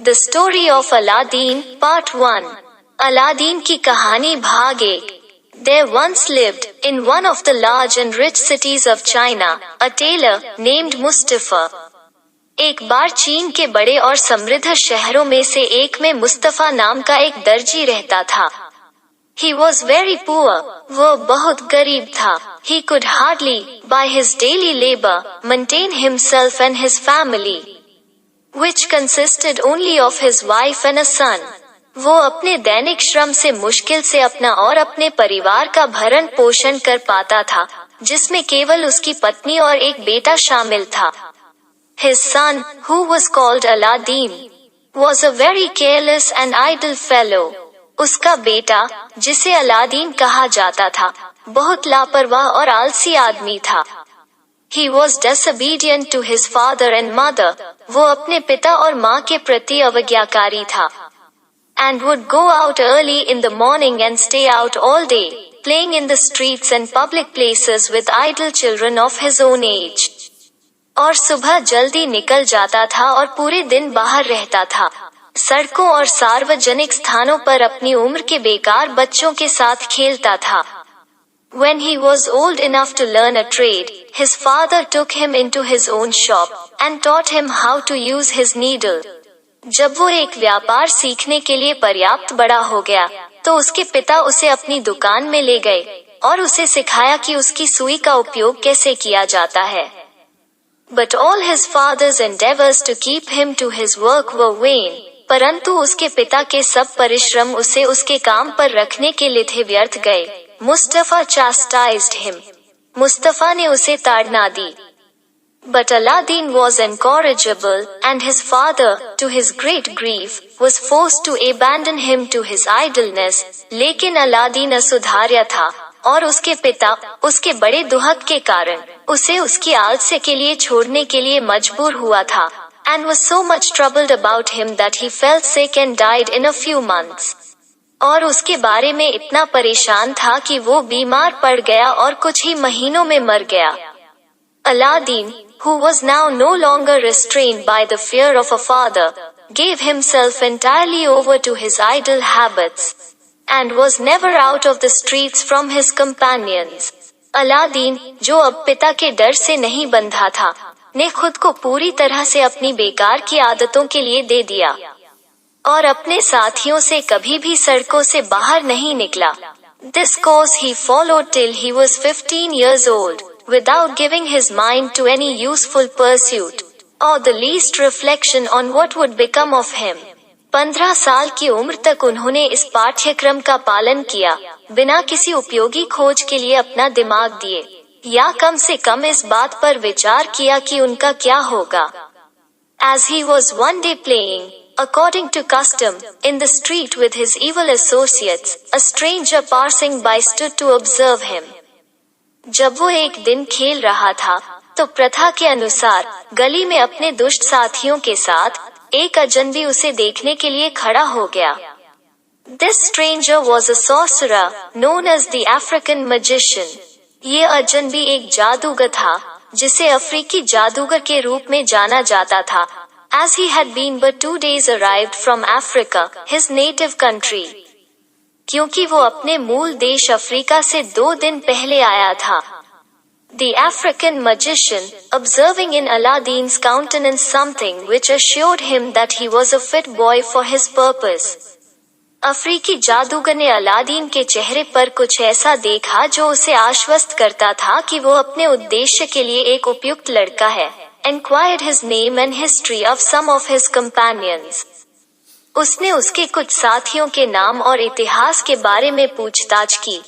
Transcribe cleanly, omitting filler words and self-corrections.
The story of Aladdin part 1। Aladdin की कहानी भाग 1। There once lived, in one of the large and rich cities of China, a tailor named Mustafa. एक बार चीन के बड़े और समृद्ध शहरों में से एक में मुस्तफा नाम का एक दर्जी रहता था। He was very poor. वो बहुत गरीब था। He could hardly, by his daily labor, maintain himself and his family, which consisted only of his wife and a son. वो अपने दैनिक श्रम से मुश्किल से अपना और अपने परिवार का भरण पोषण कर पाता था, जिसमें केवल उसकी पत्नी और एक बेटा शामिल था। His son, who was called Aladdin, was a very careless and idle fellow. उसका बेटा, जिसे अलादीन कहा जाता था, बहुत लापरवाह और आलसी आदमी था। He was disobedient to his father and mother. वो अपने पिता और माँ के प्रति अवज्ञाकारी था। And would go out early in the morning and stay out all day, playing in the streets and public places with idle children of his own age. और सुबह जल्दी निकल जाता था और पूरे दिन बाहर रहता था, सड़कों और सार्वजनिक स्थानों पर अपनी उम्र के बेकार बच्चों के साथ खेलता था। When he was old enough to learn a trade, his father took him into his own shop and taught him how to use his needle. जब वो एक व्यापार सीखने के लिए पर्याप्त बड़ा हो गया, तो उसके पिता उसे अपनी दुकान में ले गए और उसे सिखाया कि उसकी सुई का उपयोग कैसे किया जाता है। But all his father's endeavors to keep him to his work were vain. परंतु उसके पिता के सब परिश्रम उसे उसके काम पर रखने के लिए थे व्यर्थ गए। Mustafa chastised him. मुस्तफा ने उसे ताड़ना दी। But Aladdin was incorrigible, and his father, to his great grief, was forced to abandon him to his idleness. लेकिन अलादीन असुधार्य था, और उसके पिता, उसके बड़े दुहक के कारण, उसे उसकी आलस्य के लिए छोड़ने के लिए मजबूर हुआ था, and was so much troubled about him that he fell sick and died in a few months. और उसके बारे में इतना परेशान था कि वो बीमार पड़ गया और कुछ ही महीनों में मर गया। Aladdin, who was now no longer restrained by the fear of a father, gave himself entirely over to his idle habits, and was never out of the streets from his companions. Aladdin, जो अब पिता के डर से नहीं बंधा था, ने खुद को पूरी तरह से अपनी बेकार की आदतों के लिए दे दिया और अपने साथियों से कभी भी सड़कों से बाहर नहीं निकला। This course he followed till he was 15 years old, without giving his mind to any useful pursuit, or the least reflection on what would become of him. 15 साल की उम्र तक उन्होंने इस पाठ्यक्रम का पालन किया, बिना किसी उपयोगी खोज के लिए अपना दिमाग दिए, या कम से कम इस बात पर विचार किया कि उनका क्या होगा। As he was one day playing, according to custom, in the street with his evil associates, a stranger passing by stood to observe him. जब वो एक दिन खेल रहा था, तो प्रथा के अनुसार गली में अपने दुष्ट साथियों के साथ एक अजनबी उसे देखने के लिए खड़ा हो गया। This stranger was a sorcerer, known as the African magician. ये अजनबी एक जादूगर था, जिसे अफ्रीकी जादूगर के रूप में जाना जाता था, as he had been but 2 days arrived from Africa, his native country. क्योंकि वो अपने मूल देश अफ्रीका से 2 दिन पहले आया था। The African magician, observing in Aladdin's countenance something which assured him that he was a fit boy for his purpose. अफ्रीकी जादूगर ने अलादीन के चेहरे पर कुछ ऐसा देखा जो उसे आश्वस्त करता था कि वो अपने उद्देश्य के लिए एक उपयुक्त लड़का है। Enquired his name and history of some of his companions. उसने उसके कुछ साथियों के नाम और इतिहास के बारे में पूछताछ की।